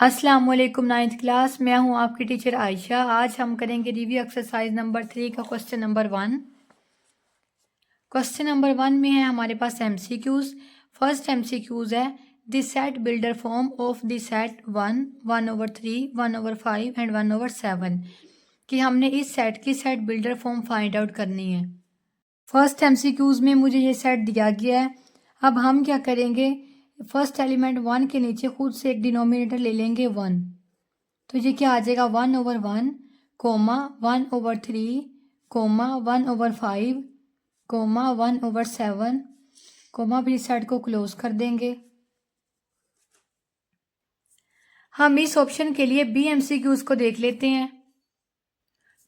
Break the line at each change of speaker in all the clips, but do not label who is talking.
अस्सलाम वालेकुम ninth class. मैं हूं आपकी टीचर आयशा। आज हम करेंगे रिव्यू एक्सरसाइज नंबर 3 का क्वेश्चन नंबर 1। क्वेश्चन नंबर 1 में है हमारे पास एमसीक्यूज। फर्स्ट एमसीक्यूज है the set builder form of the set 1, 1/3, 1/5 and 1/7 कि हमने इस सेट की set builder form find out करनी है। फर्स्ट एमसीक्यूज में मुझे ये सेट दिया गया है। अब हम क्या करेंगे, फर्स्ट एलिमेंट 1 के नीचे खुद से एक डिनोमिनेटर ले लेंगे 1। तो ये क्या आ जाएगा 1/1 कोमा 1/3 कोमा 1/5 कोमा 1/7 कोमा, फिर सेट को क्लोज कर देंगे। हम इस ऑप्शन के लिए बी एमसीक्यूज को देख लेते हैं।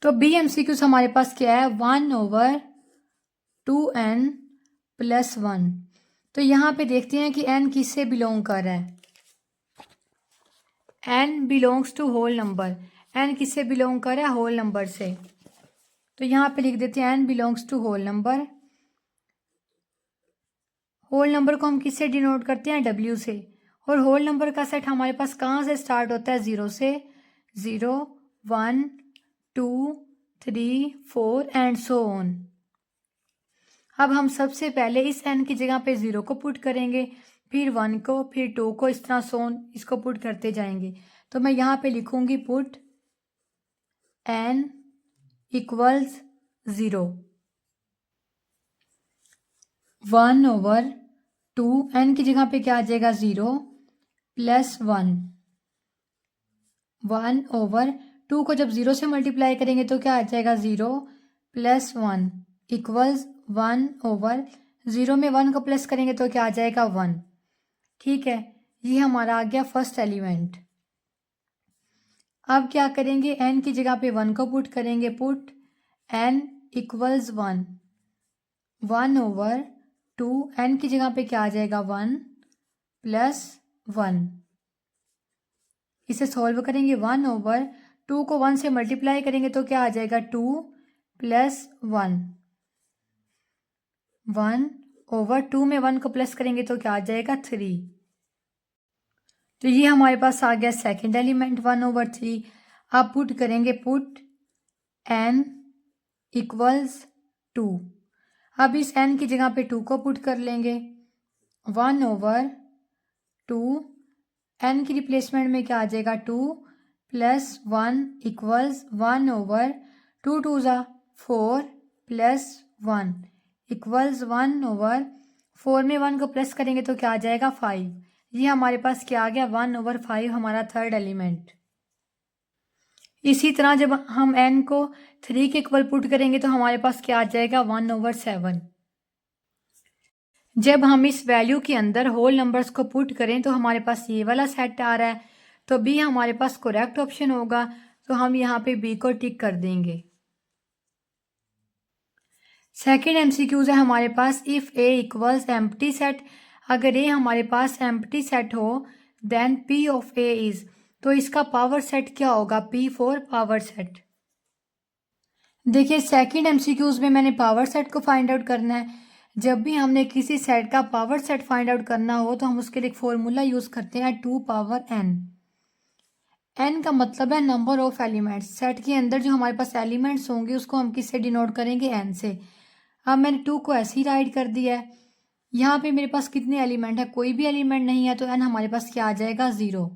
तो बी एमसीक्यूज हमारे पास क्या है 1/2n + 1। तो यहाँ पे देखते हैं कि n किससे बिलोंग कर रहा है। n belongs to whole number. n किससे बिलोंग कर रहा है, होल नंबर से। तो यहाँ पे लिख देते हैं n belongs to whole number. Whole number को हम किससे डिनोट करते हैं, w से। और होल नंबर का सेट हमारे पास कहाँ से स्टार्ट होता है, 0 से। 0, 1, 2, 3, 4 एंड सो ऑन। अब हम सबसे पहले इस n की जगह पे 0 को पुट करेंगे, फिर 1 को, फिर 2 को, इस तरह सो ऑन इसको पुट करते जाएंगे। तो मैं यहाँ पे लिखूंगी पुट n इक्वल्स 0, 1/2 n की जगह पे क्या आ जाएगा 0 + 1। 1/2 को जब 0 से मल्टीप्लाई करेंगे तो क्या आ जाएगा 0 + 1 इक्वल्स 1/0 में 1 को प्लस करेंगे तो क्या आ जाएगा 1। ठीक है, ये हमारा आ गया फर्स्ट एलिमेंट। अब क्या करेंगे, n की जगह पे 1 को पुट करेंगे, पुट n इक्वल्स 1। 1/2 n की जगह पे क्या आ जाएगा 1 + 1। इसे सॉल्व करेंगे, 1/2 को 1 से मल्टीप्लाई करेंगे तो क्या आ जाएगा 2 + 1। 1/2 में 1 को प्लस करेंगे तो क्या आ जाएगा 3। तो ये हमारे पास आ गया सेकंड एलिमेंट 1/3। अब पुट करेंगे, पुट n इक्वल्स 2। अब इस n की जगह पे 2 को पुट कर लेंगे, 1/2 n की रिप्लेसमेंट में क्या आ जाएगा 2 + 1 इक्वल्स 1/2 2 ज़ा 4 + 1 इक्वल्स 1/4 में 1 को प्लस करेंगे तो क्या आ जाएगा 5। ये हमारे पास क्या आ गया 1/5 हमारा थर्ड एलिमेंट। इसी तरह जब हम n को 3 के इक्वल पुट करेंगे तो हमारे पास क्या आ जाएगा 1/7। जब हम इस वैल्यू के अंदर होल नंबर्स को पुट करें तो हमारे पास ये वाला सेट आ रहा है, तो बी हमारे पास करेक्ट ऑप्शन होगा। तो हम यहाँ पे बी को टिक कर देंगे। सेकेंड एमसीक्यूज है हमारे पास, if A equals empty set. अगर ए हमारे पास एम्प्टी सेट हो then P of A is, तो इसका पावर सेट क्या होगा, पी फॉर पावर सेट। देखिए सेकेंड एमसीक्यूज में मैंने पावर सेट को फाइंड आउट करना है। जब भी हमने किसी सेट का पावर सेट फाइंड आउट करना हो तो हम उसके लिए एक फॉर्मूला यूज करते हैं 2n। n का मतलब है नंबर ऑफ एलिमेंट्स। सेट के अंदर जो हमारे पास एलिमेंट्स होंगे उसको हम किससे डिनोट करेंगे, n से। अब मैंने 2 को ऐसे ही राइट कर दिया है। यहाँ पे मेरे पास कितने एलिमेंट है, कोई भी एलिमेंट नहीं है, तो n हमारे पास क्या आ जाएगा 0।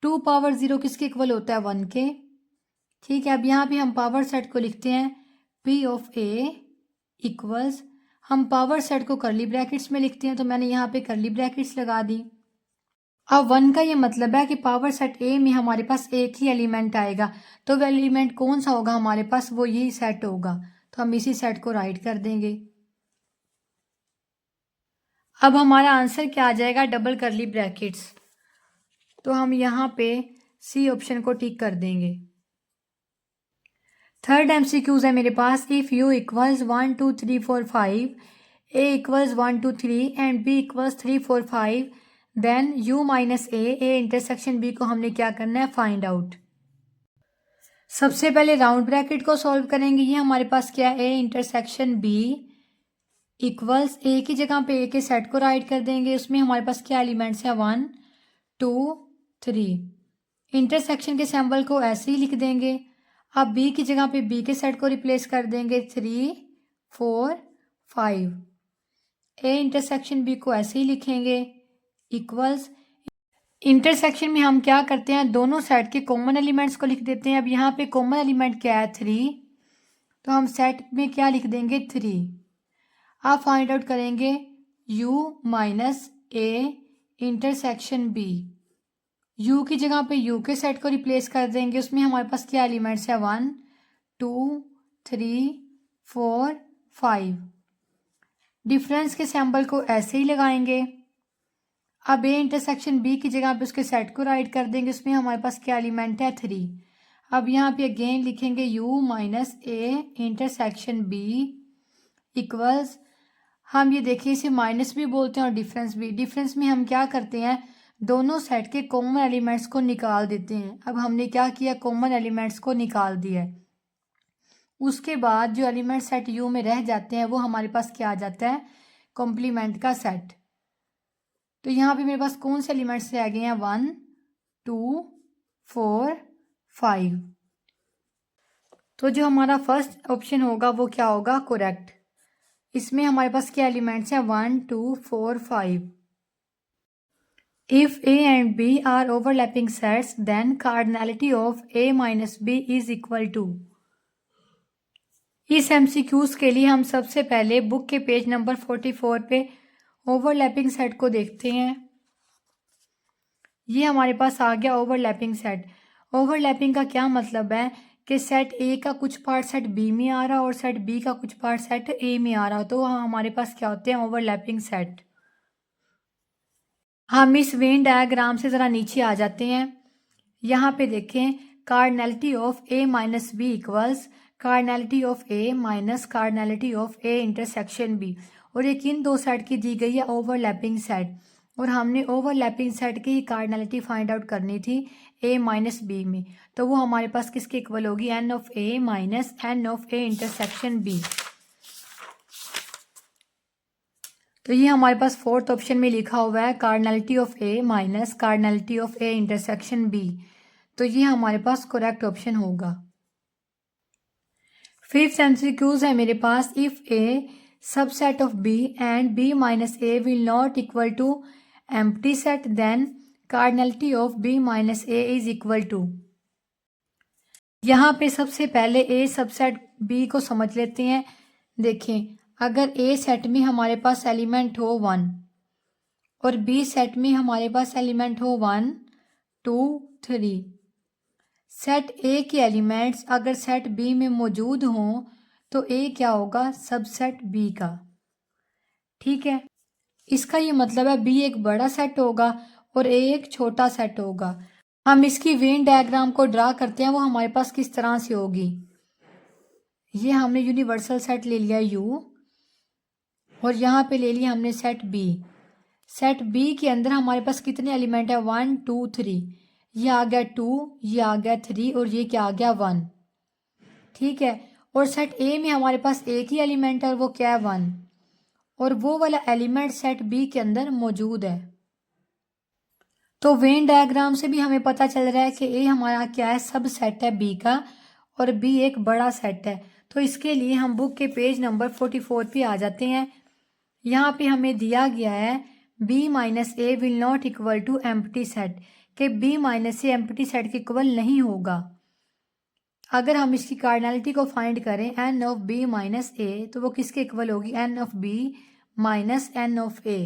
2/0 किसके इक्वल होता है 1 के। ठीक है, अब यहाँ पे हम पावर सेट को लिखते हैं P ऑफ A इक्वल्स, हम पावर सेट को करली ब्रैकेट्स में लिखते हैं, तो मैंने यहाँ पे करली ब्रैकेट्स लगा दी। अब 1 का ये मतलब है कि पावर सेट A में हमारे पास एक ही एलिमेंट आएगा, तो वह एलिमेंट कौन सा होगा हमारे पास, वो यही सेट होगा। तो हम इसी सेट को राइट कर देंगे। अब हमारा आंसर क्या आ जाएगा, डबल करली ब्रैकेट्स। तो हम यहाँ पे सी ऑप्शन को टिक कर देंगे। थर्ड एमसीक्यूज है मेरे पास, if u equals 1 2 3 4 5, a equals 1 2 3 and b equals 3 4 5, then u minus a intersection b को हमने क्या करना है, फाइंड आउट। सबसे पहले राउंड ब्रैकेट को सॉल्व करेंगे। ये हमारे पास क्या है, a intersection b equals, a की जगह पे a के सेट को राइट कर देंगे। उसमें हमारे पास क्या एलिमेंट्स है 1 2 3। इंटरसेक्शन के सिंबल को ऐसे ही लिख देंगे। अब बी की जगह पे बी के सेट को रिप्लेस कर देंगे 3, 4, 5। ए इंटरसेक्शन बी को ऐसे ही लिखेंगे इक्वल्स। इंटरसेक्शन में हम क्या करते हैं, दोनों सेट के कॉमन एलिमेंट्स को लिख देते हैं। अब यहाँ पे कॉमन एलिमेंट क्या है 3, तो हम सेट में क्या लिख देंगे 3। अब फाइंड आउट करेंगे u minus A intersection B. u की जगह पे u के सेट को रिप्लेस कर देंगे। उसमें हमारे पास क्या एलिमेंट्स है 1, 2, 3, 4, 5। डिफरेंस के सिंबल को ऐसे ही लगाएंगे। अब ए इंटरसेक्शन बी की जगह पे उसके सेट को राइट कर देंगे। उसमें हमारे पास क्या एलिमेंट है 3। अब यहाँ पे अगेन लिखेंगे u minus A intersection B equals. हम ये देखिए इसे माइनस भी बोलते हैं और डिफरेंस भी। डिफरेंस में हम क्या करते हैं, दोनों सेट के कॉमन एलिमेंट्स को निकाल देते हैं। अब हमने क्या किया, कॉमन एलिमेंट्स को निकाल दिया है। उसके बाद जो एलिमेंट सेट यू में रह जाते हैं वो हमारे पास क्या आ जाता है, कॉम्प्लीमेंट का सेट। तो यहाँ पे मेरे पास कौन से एलिमेंट्स रह गए हैं 1, 2, 4, 5। तो जो हमारा फर्स्ट ऑप्शन होगा वो क्या होगा, करेक्ट। इसमें हमारे पास क्या एलिमेंट्स हैं 1, 2, 4, 5। If A and B are overlapping sets, then cardinality of A minus B is equal to। इस MCQs के लिए हम सबसे पहले बुक के पेज नंबर 44 पे ओवरलैपिंग सेट को देखते हैं। ये हमारे पास आ गया ओवरलैपिंग सेट। ओवरलैपिंग का क्या मतलब है कि सेट ए का कुछ पार्ट सेट बी में आ रहा और सेट बी का कुछ पार्ट सेट ए में आ रहा, तो हमारे पास क्या होते हैं, ओवरलैपिंग सेट। हम इस वेन डायग्राम से ज़रा नीचे आ जाते हैं। यहाँ पे देखें cardinality of A minus B equals cardinality of A minus cardinality of A intersection B. और एक इन दो सेट की दी गई है ओवरलैपिंग सेट, और हमने ओवरलैपिंग सेट की कार्डिनैलिटी फाइंड आउट करनी थी ए माइनस बी में। तो वो हमारे पास किसके इक्वल होगी, N of A minus N of A intersection B. तो ये हमारे पास फोर्थ ऑप्शन में लिखा हुआ है cardinality of A minus cardinality of A intersection B. तो ये हमारे पास करेक्ट ऑप्शन होगा। फिफ्थ एमसीक्यूज है मेरे पास, if A subset of B and B minus A will not equal to empty set, then cardinality of B minus A is equal to. यहाँ पे सबसे पहले ए सबसेट बी को समझ लेते हैं। देखें, अगर ए सेट में हमारे पास एलिमेंट हो 1 और बी सेट में हमारे पास एलिमेंट हो 1, 2, 3, सेट ए के एलिमेंट्स अगर सेट बी में मौजूद हों तो ए क्या होगा, सबसेट बी का। ठीक है, इसका ये मतलब है बी एक बड़ा सेट होगा और ए एक छोटा सेट होगा। हम इसकी वेन डायग्राम को ड्रा करते हैं, वो हमारे पास किस तरह से होगी। ये हमने यूनिवर्सल सेट ले लिया यू, और यहाँ पे ले लिया हमने सेट बी। सेट बी के अंदर हमारे पास कितने एलिमेंट है, 1, 2, 3। ये आ गया 2, ये आ गया 3 और ये क्या आ गया 1। ठीक है, और सेट ए में हमारे पास एक ही एलिमेंट है और वो क्या है 1, और वो वाला एलिमेंट सेट बी के अंदर मौजूद है। तो वेन डायग्राम से भी हमें पता चल रहा है कि ए हमारा क्या है, सब सेट है बी का, और बी एक बड़ा सेट है। तो इसके लिए हम बुक के पेज नंबर 44 पे आ जाते हैं। यहाँ पे हमें दिया गया है b minus A will not equal to empty set, के b minus A empty set के इक्वल नहीं होगा। अगर हम इसकी कार्डिनैलिटी को फाइंड करें n ऑफ b माइनस ए, तो वो किसके इक्वल होगी, n of b minus n of a।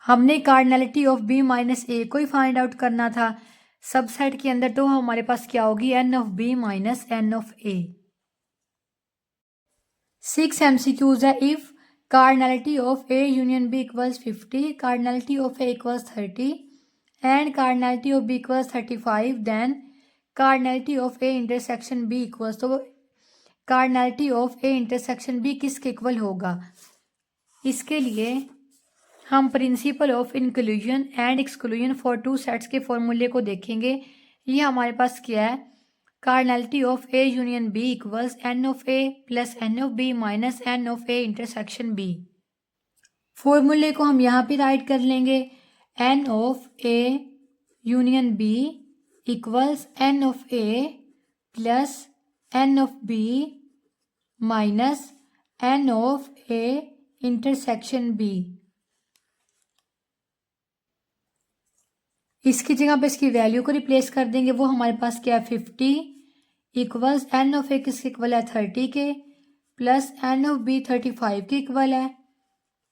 हमने कार्डिनैलिटी ऑफ b माइनस ए को ही फाइंड आउट करना था सबसेट के अंदर, तो हमारे पास क्या होगी, n of b minus n of a। 6 MCQs है, if cardinality of A union B equals 50, cardinality of A equals 30 and cardinality of B equals 35, then cardinality of A intersection B equals. तो cardinality of A intersection B किसके equal होगा। इसके लिए हम principle of inclusion and exclusion for two sets के फॉर्मूले को देखेंगे। ये हमारे पास क्या है, cardinality of A union B equals N of A plus N of B minus N of A intersection B. फॉर्मूले को हम यहाँ पे राइट कर लेंगे। N of A union B equals N of A plus N of B minus N of A intersection B. इसकी जगह पे इसकी वैल्यू को रिप्लेस कर देंगे। वो हमारे पास क्या है 50 इक्वल्स एन ऑफ ए किसके इक्वल है 30 के प्लस एन ऑफ बी 35 के इक्वल है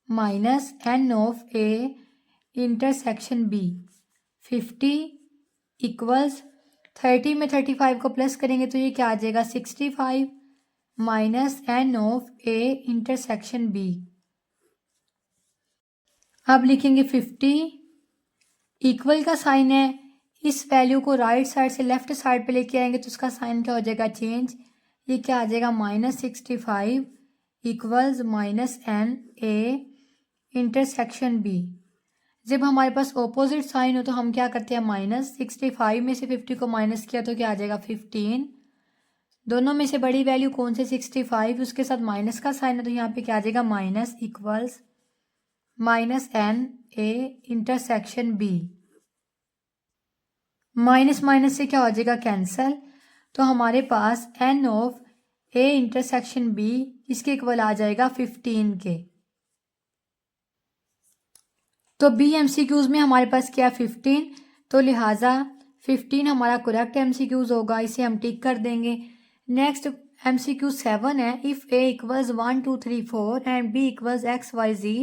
minus N of A intersection B. 50 equals 30 में 35 को प्लस करेंगे तो ये क्या आ जाएगा 65 minus N of A intersection B. अब लिखेंगे 50 इक्वल का साइन है, इस वैल्यू को राइट साइड से लेफ्ट साइड पे लेके आएंगे तो उसका साइन क्या हो जाएगा चेंज। ये क्या आ जाएगा -65 equals minus N A intersection B. जब हमारे पास ऑपोजिट साइन हो तो हम क्या करते हैं -65 में से 50 को माइनस किया तो क्या आ जाएगा 15। दोनों में से बड़ी वैल्यू कौन से 65, उसके साथ माइनस का साइन है तो यहाँ पे क्या आ जाएगा minus equals minus N A intersection B. Minus minus से क्या हो जाएगा कैंसल, तो हमारे पास N of A intersection B इसके इक्वल आ जाएगा 15 के। तो बी एमसीक्यूज में हमारे पास क्या 15, तो लिहाजा 15 हमारा करेक्ट एमसीक्यूज होगा, इसे हम टिक कर देंगे। नेक्स्ट एमसीक्यू 7 है, if A equals 1 2 3 4 and B equals X Y Z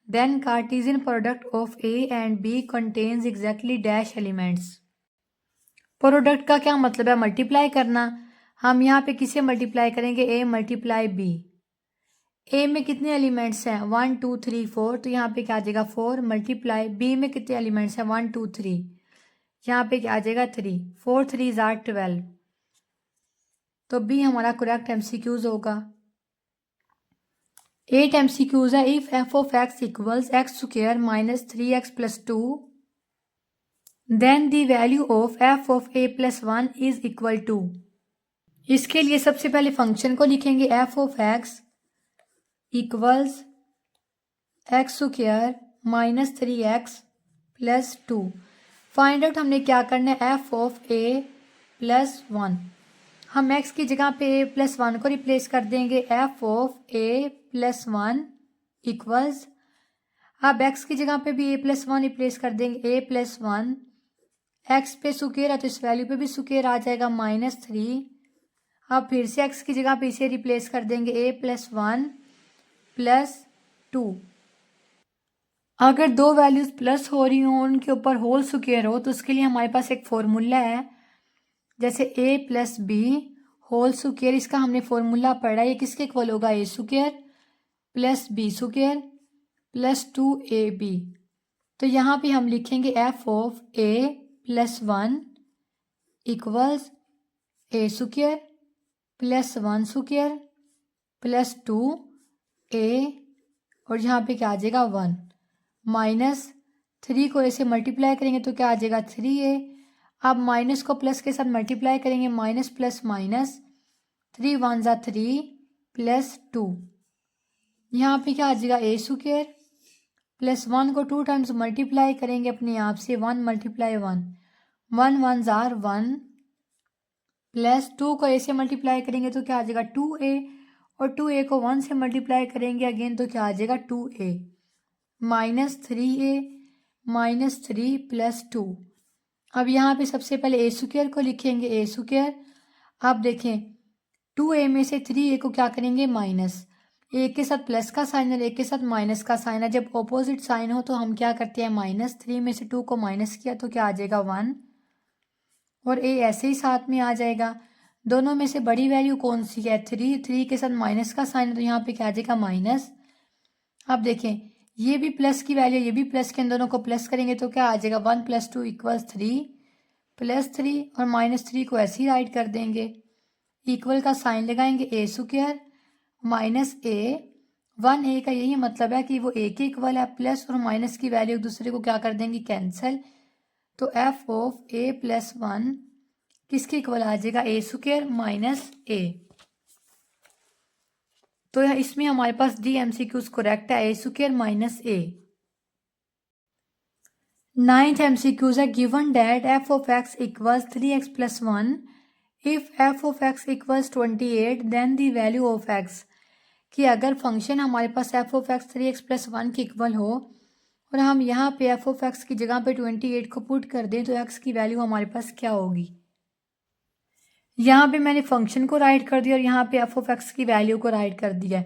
then Cartesian product of A and B contains exactly dash elements. Product का क्या मतलब है मल्टीप्लाई करना। हम यहाँ पे किसे मल्टीप्लाई करेंगे ए मल्टीप्लाई बी। ए में कितने एलिमेंट्स हैं 1 2 3 4, तो यहाँ पे क्या आ जाएगा 4 मल्टीप्लाई बी में कितने एलिमेंट्स हैं 1 2 3, यहाँ पे क्या आ जाएगा 3, 4 3 जार 12। तो बी हमारा करेक्ट एमसीक्यूज होगा। 8 एमसीक्यूज है, if F of X equals X square minus 3x plus 2 then the value of F of A plus 1 is equal to. इसके लिए सबसे पहले फंक्शन को लिखेंगे F of X equals X square minus 3x plus 2। Find out हमने क्या करना है एफ ऑफ ए प्लस 1। हम x की जगह पे a प्लस 1 को रिप्लेस कर देंगे F of A plus 1 equals, अब x की जगह पे भी a प्लस 1 रिप्लेस कर देंगे a प्लस 1, x पे स्क्वायर है तो इस वैल्यू पे भी स्क्वायर आ जाएगा -3। अब फिर से x की जगह पे इसे रिप्लेस कर देंगे a प्लस 1 प्लस 2। अगर दो वैल्यूज प्लस हो रही हो उनके ऊपर होल स्क्वायर हो तो उसके लिए हमारे पास एक फॉर्मूला है, जैसे a plus B whole square, इसका हमने फॉर्मूला पढ़ा है, ये किसके इक्वल होगा a square plus B square plus 2ab। तो यहाँ पे हम लिखेंगे F of a plus 1 equals a square plus 1 square plus 2a और यहाँ पे क्या आ जाएगा 1 माइनस 3 को ऐसे मल्टीप्लाई करेंगे तो क्या आ जाएगा 3a। अब माइनस को प्लस के साथ मल्टीप्लाई करेंगे माइनस प्लस माइनस 3 1 ज़ा 3 प्लस 2, यहाँ पे क्या आ जाएगा a स्क्वायर प्लस 1 को 2 टाइम्स मल्टीप्लाई करेंगे अपने आप से 1 मल्टीप्लाई 1 1 1 ज़ार 1 प्लस 2 को a से मल्टीप्लाई करेंगे तो क्या आ जाएगा 2a और 2a को 1 से मल्टीप्लाई करेंगे अगेन तो क्या आ जाएगा 2a minus 3a minus 3 plus 2। अब यहाँ पे सबसे पहले a स्क्वायर को लिखेंगे a स्क्वायर। अब देखें 2a में से 3a को क्या करेंगे माइनस, a के साथ प्लस का साइन है a के साथ माइनस का साइन है, जब ऑपोजिट साइन हो तो हम क्या करते हैं -3 में से 2 को माइनस किया तो क्या आ जाएगा 1 और a ऐसे ही साथ में आ जाएगा। दोनों में से बड़ी वैल्यू कौन सी है 3 के साथ माइनस का साइन है तो यहाँ पे क्या आ जाएगा माइनस। अब देखें ये भी प्लस की वैल्यू ये भी प्लस के, इन दोनों को प्लस करेंगे तो क्या आ जाएगा 1 + 2 = 3 प्लस 3 और -3 को ऐसे ही राइट कर देंगे, इक्वल का साइन लगाएंगे a square minus a 1a का यही मतलब है कि वो a के इक्वल है, प्लस और माइनस की वैल्यू एक दूसरे को क्या कर देंगे कैंसिल, तो एफ ऑफ a प्लस 1 किसके इक्वल आ जाएगा a स्क्वायर माइनस a। तो इसमें हमारे पास डी एमसीक्यूज करेक्ट है a square minus a। Ninth MCQ है given that f of x equals 3x plus 1. If f of x equals 28 then the value of x. कि अगर function हमारे पास f of x 3x plus 1 के equal हो और हम यहाँ पे f of x की जगह पे 28 को पुट कर दें तो x की वैल्यू हमारे पास क्या होगी। यहाँ पे मैंने फंक्शन को राइट कर दिया और यहाँ पे f of x की वैल्यू को राइट कर दिया।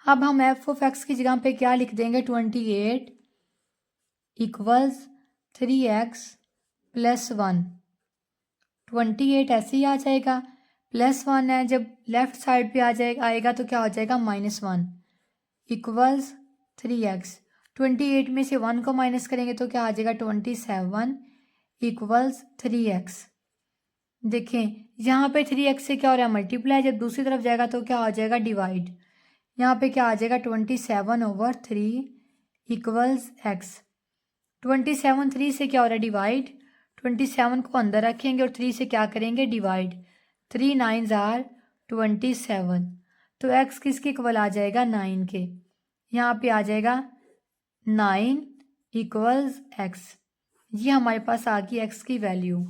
अब हम f of x की जगह पे क्या लिख देंगे 28 इक्वल्स 3x प्लस 1। 28 ऐसे ही आ जाएगा, प्लस 1 है, जब लेफ्ट साइड पे आएगा तो क्या हो जाएगा -1 इक्वल्स 3x। 28 में से 1 को माइनस करेंगे तो क्या आ जाएगा 27 इक्वल्स 3x। देखें यहाँ पे 3x से क्या हो रहा है मल्टीप्लाई, जब दूसरी तरफ जाएगा तो क्या हो जाएगा डिवाइड। यहाँ पे क्या आ जाएगा 27/3 इक्वल्स x। 27 3 से क्या हो रहा है डिवाइड, 27 को अंदर रखेंगे और 3 से क्या करेंगे डिवाइड, 3 9s are 27। तो x किसके इक्वल आ जाएगा 9 के, यहाँ पे आ जाएगा 9 इक्वल्स x। ये हमारे पास आ गई x की वैल्यू।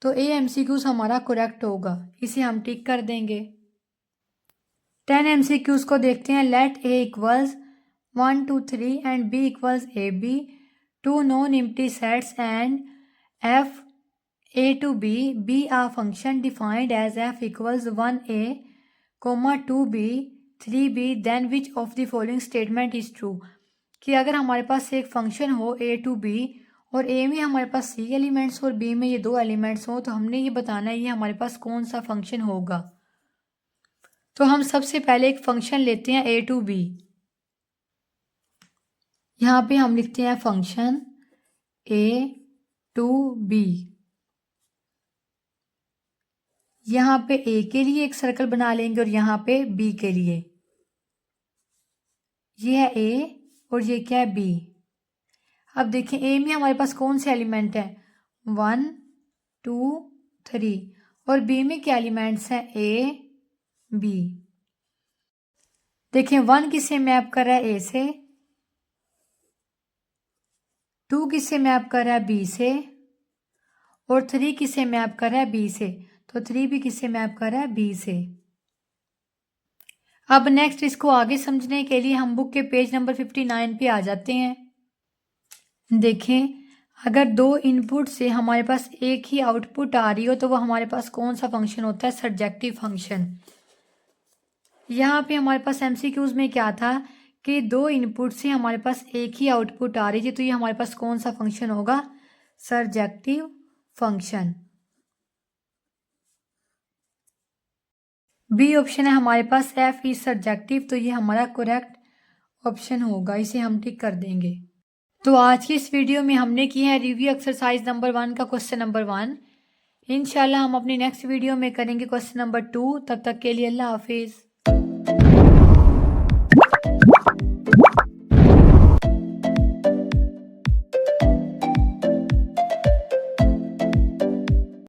तो ए MCQs हमारा करेक्ट होगा, इसे हम टिक कर देंगे। 10 MCQs को देखते हैं। Let a equals 1 2 3 and b equals AB, two non empty sets and f a to b be a function defined as f equals 1a, 2b, 3b, then which of the following statement is true। कि अगर हमारे पास एक function हो a to b और a में हमारे पास c elements और b में ये 2 एलिमेंट्स हो तो हमने ये बताना है ये हमारे पास कौन सा फंक्शन होगा। तो हम सबसे पहले एक फंक्शन लेते हैं a to b। यहाँ पे हम लिखते हैं फंक्शन a to b। यहाँ पे a के लिए एक सर्कल बना लेंगे और यहाँ पे b के लिए। ये है a और ये क्या है b। अब देखें a में हमारे पास कौन से एलिमेंट हैं 1 2 3 और b में क्या एलिमेंट्स हैं a b। देखें 1 किससे मैप कर रहा है a से, 2 किससे मैप कर रहा है b से और 3 किससे मैप कर रहा है b से, तो 3 भी किससे मैप कर रहा है b से। अब नेक्स्ट इसको आगे समझने के लिए हम बुक के पेज नंबर 59 पे आ जाते हैं। देखें अगर 2 इनपुट से हमारे पास एक ही आउटपुट आ रही हो तो वो हमारे पास कौन सा फंक्शन होता है सर्जेक्टिव फंक्शन। यहाँ पे हमारे पास MCQs में क्या था कि 2 इनपुट से हमारे पास एक ही आउटपुट आ रही थी तो ये हमारे पास कौन सा फंक्शन होगा सर्जेक्टिव फंक्शन। बी ऑप्शन है हमारे पास f इज सर्जेक्टिव, तो ये हमारा करेक्ट ऑप्शन होगा, इसे हम टिक कर देंगे। तो आज की इस वीडियो में हमने की है रिव्यू एक्सरसाइज नंबर 1 का क्वेश्चन नंबर 1। इंशाल्लाह हम अपनी नेक्स्ट वीडियो में करेंगे क्वेश्चन नंबर 2। तब तक के लिए अल्लाह हाफिज़।